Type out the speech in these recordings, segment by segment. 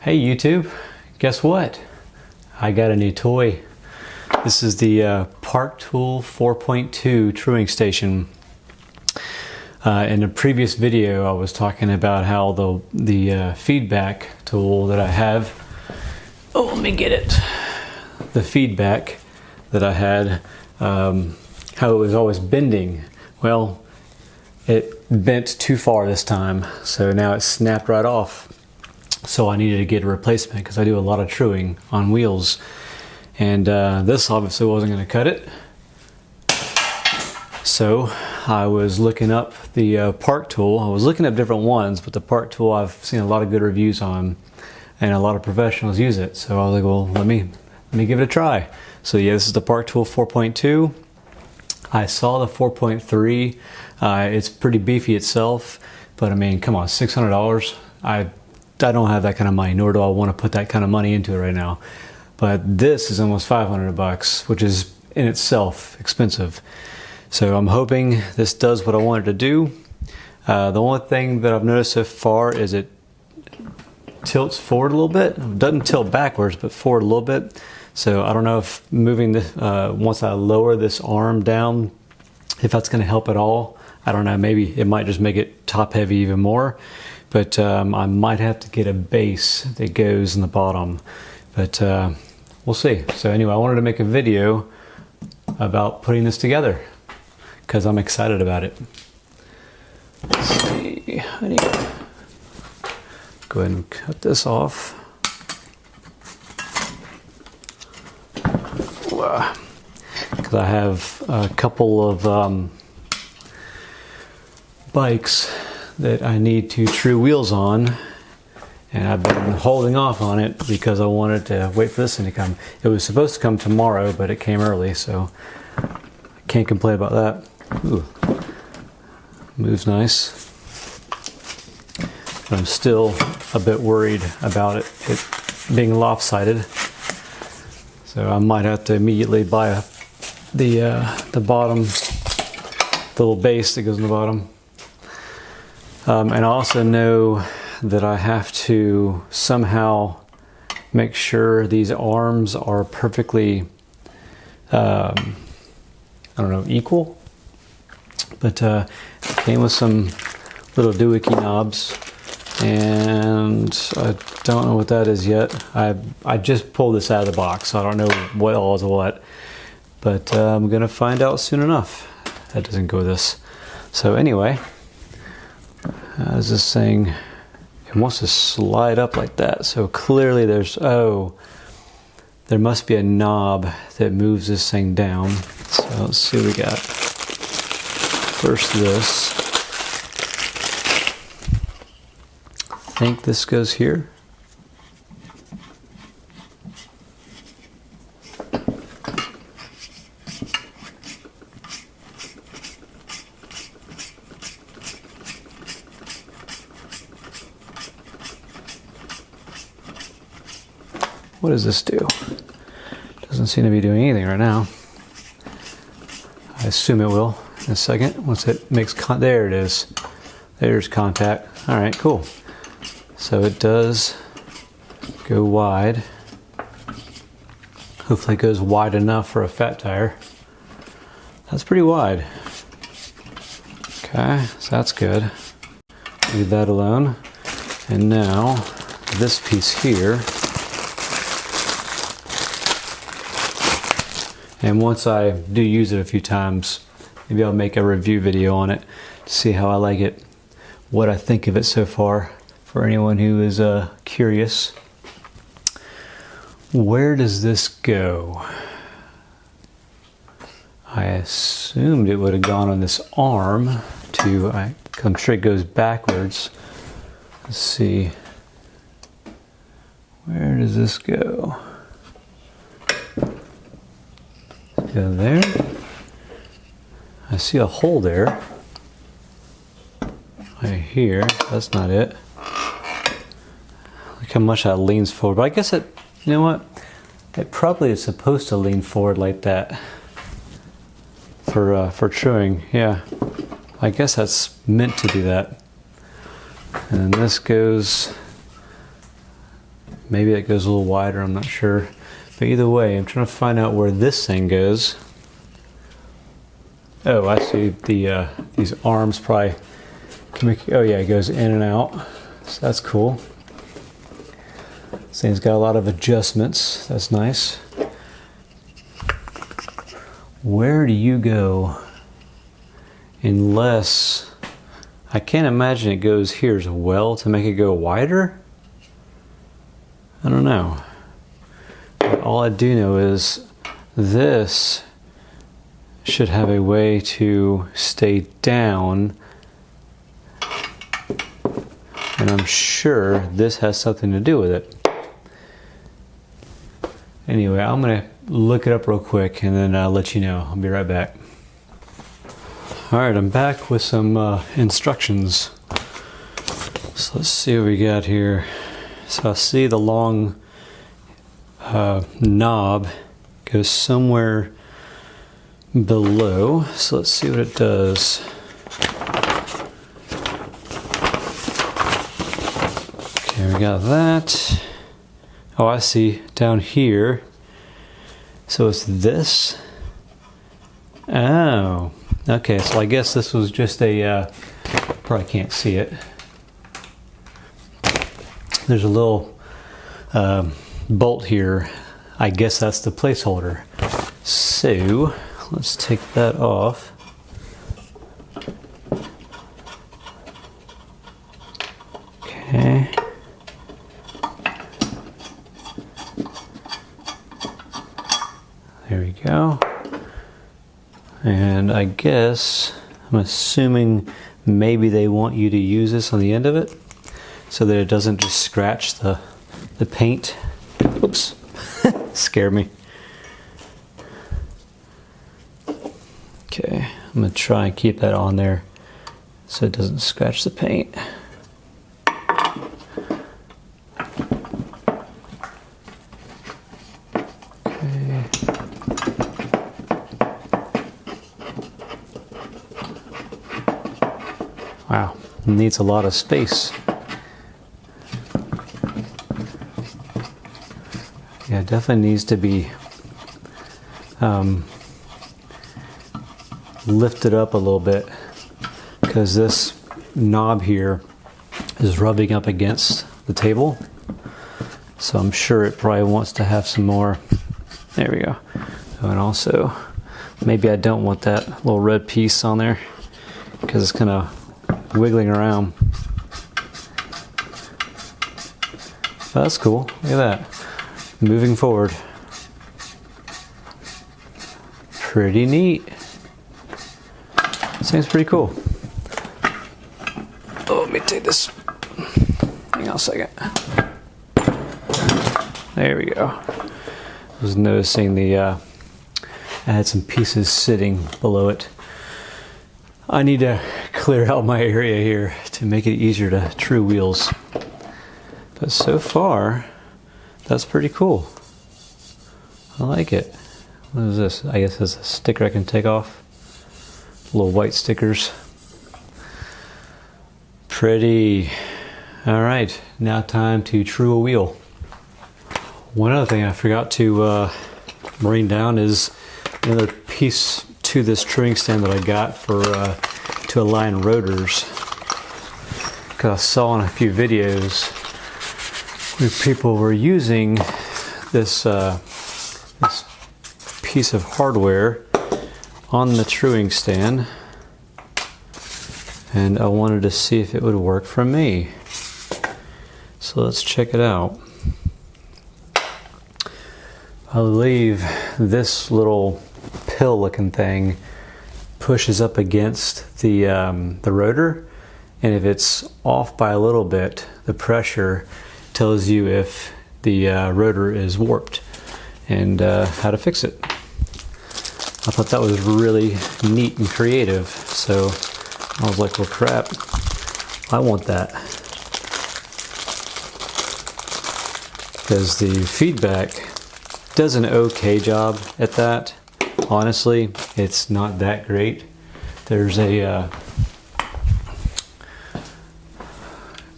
Hey YouTube, guess what? I got a new toy. This is the Park Tool 4.2 truing station. In a previous video I was talking about how the feedback tool that I have, let me get it. The feedback that I had, how it was always bending. Well, it bent too far this time, so now it snapped right off. So I needed to get a replacement because I do a lot of truing on wheels, and this obviously wasn't going to cut it. So I was looking up the Park Tool. I was looking up different ones, but the Park Tool I've seen a lot of good reviews on, and a lot of professionals use it. So I was like, well, let me give it a try. So yeah, this is the Park Tool 4.2. I saw the 4.3. It's pretty beefy itself, but I mean, come on, $600. I don't have that kind of money, nor do I want to put that kind of money into it right now. But this is almost 500 bucks, which is in itself expensive. So I'm hoping this does what I wanted to do. The only thing that I've noticed so far is it tilts forward a little bit. It doesn't tilt backwards, but forward a little bit. So I don't know if moving this, once I lower this arm down, if that's going to help at all. I don't know, maybe it might just make it top heavy even more. But I might have to get a base that goes in the bottom, but we'll see. So anyway, I wanted to make a video about putting this together because I'm excited about it. Let's see, I need to go ahead and cut this off. Because I have a couple of bikes that I need to true wheels on, and I've been holding off on it because I wanted to wait for this thing to come. It was supposed to come tomorrow, but it came early, so I can't complain about that. Ooh, moves nice. But I'm still a bit worried about it being lopsided, so I might have to immediately buy the bottom, the little base that goes in the bottom. And I also know that I have to somehow make sure these arms are perfectly, I don't know, equal. But it came with some little doohickey knobs, and I don't know what that is yet. I just pulled this out of the box, so I don't know what all is what. But I'm gonna find out soon enough. That doesn't go with this. So anyway. Is this thing, it wants to slide up like that, so clearly there's, there must be a knob that moves this thing down. So let's see what we got. First this, I think this goes here. What does this do? Doesn't seem to be doing anything right now. I assume it will in a second. Once it makes there it is. There's contact. All right, cool. So it does go wide. Hopefully it goes wide enough for a fat tire. That's pretty wide. Okay, so that's good. Leave that alone. And now this piece here. And once I do use it a few times, maybe I'll make a review video on it to see how I like it, what I think of it so far, for anyone who is curious. Where does this go? I assumed it would have gone on this arm to, I'm sure it goes backwards. Let's see. Where does this go? Go there. I see a hole there. Right here. That's not it. Look how much that leans forward. But I guess it, you know what? It probably is supposed to lean forward like that for truing. Yeah. I guess that's meant to do that. And then this goes Maybe it goes a little wider, I'm not sure. But either way, I'm trying to find out where this thing goes. Oh, I see these arms probably make, oh yeah, it goes in and out. So that's cool. This thing's got a lot of adjustments. That's nice. Where do you go? Unless, I can't imagine it goes here as well to make it go wider. I don't know. But all I do know is this should have a way to stay down, and I'm sure this has something to do with it. Anyway, I'm gonna look it up real quick and then I'll let you know. I'll be right back. Alright, I'm back with some instructions. So let's see what we got here. So I see the long knob goes somewhere below. So let's see what it does. Okay, we got that. Oh, I see down here. So it's this. Oh, okay. So I guess this was just a, probably can't see it. There's a little bolt here. I guess that's the placeholder. So let's take that off. Okay. There we go. And I guess, I'm assuming maybe they want you to use this on the end of it so that it doesn't just scratch the paint. Oops, scared me. Okay, I'm gonna try and keep that on there so it doesn't scratch the paint. Wow, it needs a lot of space. Yeah, it definitely needs to be lifted up a little bit because this knob here is rubbing up against the table. So I'm sure it probably wants to have some more. There we go. Oh, and also, maybe I don't want that little red piece on there because it's kind of wiggling around. But that's cool. Look at that. Moving forward. Pretty neat. Seems pretty cool. Oh, let me take this. Hang on a second. There we go. I was noticing I had some pieces sitting below it. I need to clear out my area here to make it easier to true wheels. But so far, that's pretty cool. I like it. What is this? I guess it's a sticker I can take off. Little white stickers. Pretty. All right, now time to true a wheel. One other thing I forgot to bring down is another piece to this truing stand that I got for to align rotors. Because I saw in a few videos where people were using this this piece of hardware on the truing stand, and I wanted to see if it would work for me. So let's check it out. I believe this little pill looking thing pushes up against the rotor, and if it's off by a little bit, the pressure tells you if the rotor is warped and how to fix it. I thought that was really neat and creative, so I was like, well crap, I want that. Because the feedback does an okay job at that. Honestly, it's not that great. There's a, you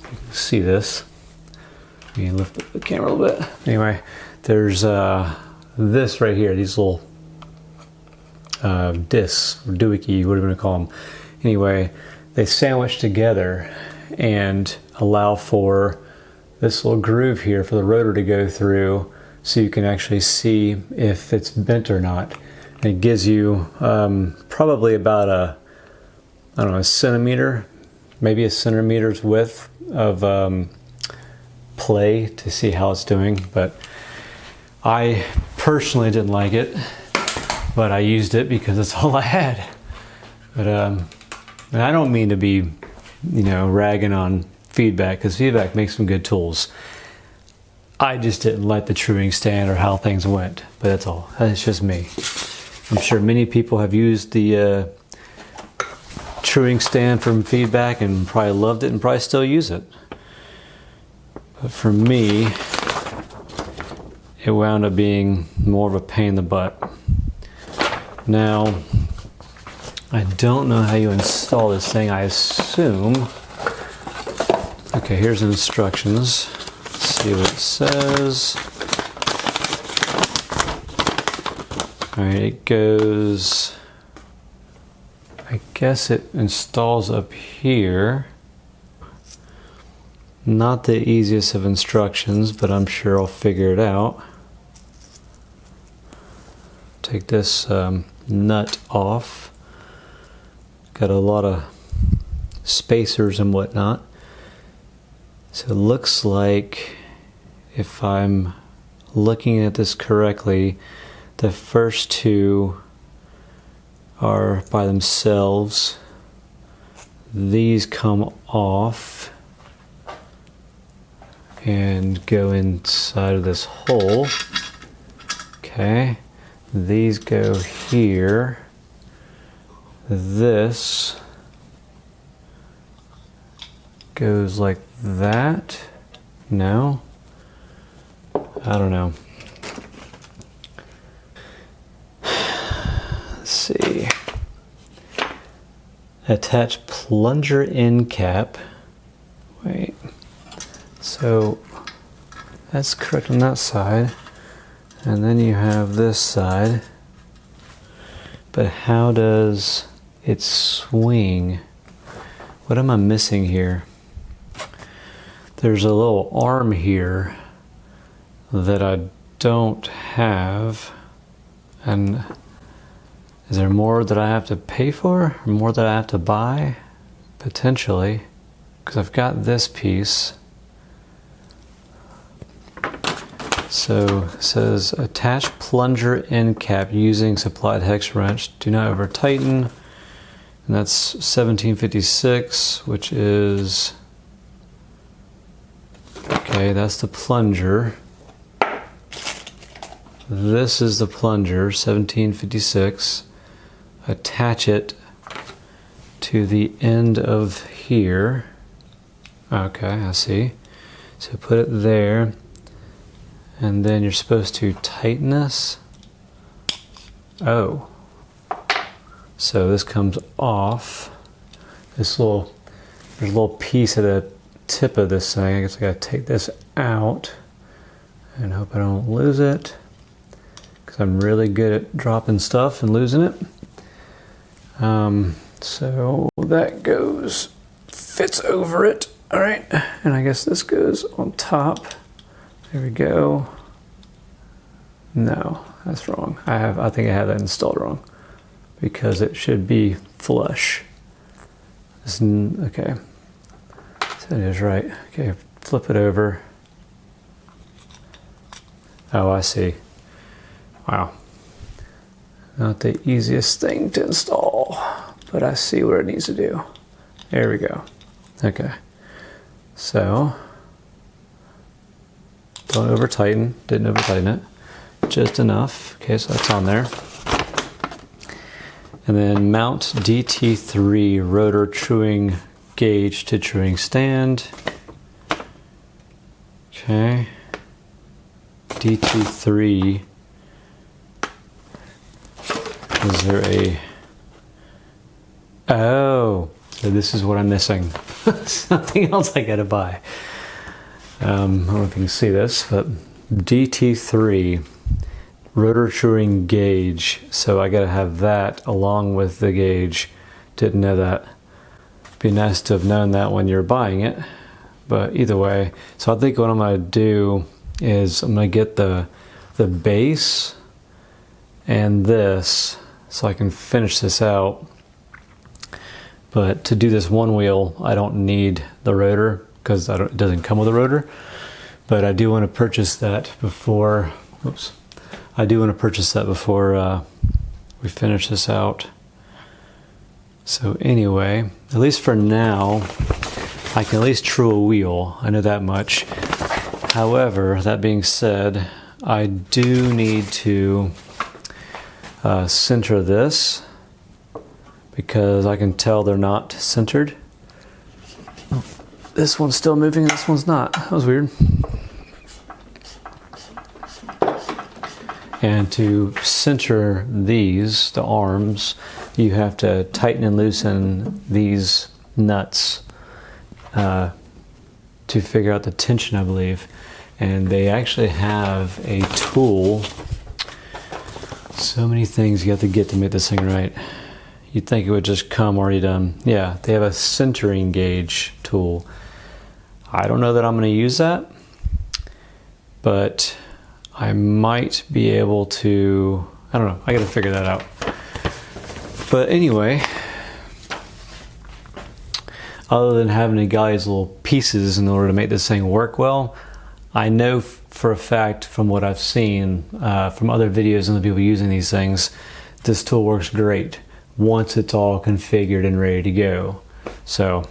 can see this. Let me lift up the camera a little bit. Anyway, there's this right here, these little discs, or doohickey, whatever you want to call them. Anyway, they sandwich together and allow for this little groove here for the rotor to go through, so you can actually see if it's bent or not. And it gives you probably about a centimeter, maybe a centimeter's width of play to see how it's doing. But I personally didn't like it, but I used it because it's all I had. But and I don't mean to be, ragging on feedback, because feedback makes some good tools. I just didn't like the truing stand or how things went, but that's all. That's just me. I'm sure many people have used the truing stand from feedback and probably loved it and probably still use it. But for me, it wound up being more of a pain in the butt. Now, I don't know how you install this thing. I assume, okay, here's the instructions. Let's see what it says. All right, it goes, I guess it installs up here. Not the easiest of instructions, but I'm sure I'll figure it out. Take this nut off. Got a lot of spacers and whatnot. So it looks like, if I'm looking at this correctly, the first two are by themselves. These come off and go inside of this hole. Okay, these go here. This goes like that. No, I don't know. Let's see. Attach plunger end cap. Wait. So that's correct on that side. And then you have this side. But how does it swing? What am I missing here? There's a little arm here that I don't have. And is there more that I have to pay for? Or more that I have to buy? Potentially. Because I've got this piece. So it says attach plunger end cap using supplied hex wrench. Do not over tighten. And that's 1756, which is, okay, that's the plunger. This is the plunger, 1756. Attach it to the end of here. Okay, I see. So put it there. And then you're supposed to tighten this. Oh. So this comes off. There's a little piece at the tip of this thing. I guess I gotta take this out and hope I don't lose it, because I'm really good at dropping stuff and losing it. So that fits over it. All right, and I guess this goes on top. There we go. No, that's wrong. I think I have that installed wrong, because it should be flush. Okay, so it is right. Okay, flip it over. Oh, I see. Wow. Not the easiest thing to install, but I see what it needs to do. There we go. Okay, so don't over tighten, didn't over tighten it, just enough. Okay, so that's on there. And then mount DT3 rotor truing gauge to truing stand. Okay, DT3. Is there a, oh, so this is what I'm missing. Something else I gotta buy. I don't know if you can see this, but DT3 rotor touring gauge. So I gotta have that along with the gauge. Didn't know that. Be nice to have known that when you're buying it. But either way, so I think what I'm gonna do is I'm gonna get the base and this so I can finish this out. But to do this one wheel, I don't need the rotor because it doesn't come with a rotor. But I do want to purchase that before, oops. I do want to purchase that before we finish this out. So anyway, at least for now, I can at least true a wheel. I know that much. However, that being said, I do need to center this because I can tell they're not centered. This one's still moving and this one's not. That was weird. And to center these, the arms, you have to tighten and loosen these nuts to figure out the tension, I believe. And they actually have a tool. So many things you have to get to make this thing right. You'd think it would just come already done. Yeah, they have a centering gauge tool. I don't know that I'm going to use that, but I might be able to, I don't know, I got to figure that out. But anyway, other than having to get these little pieces in order to make this thing work well, I know for a fact from what I've seen from other videos and the people using these things, this tool works great once it's all configured and ready to go. So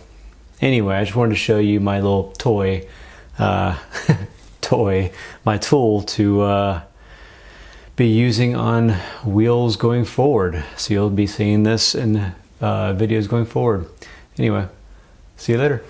anyway, I just wanted to show you my little toy, my tool to be using on wheels going forward. So you'll be seeing this in videos going forward. Anyway, see you later.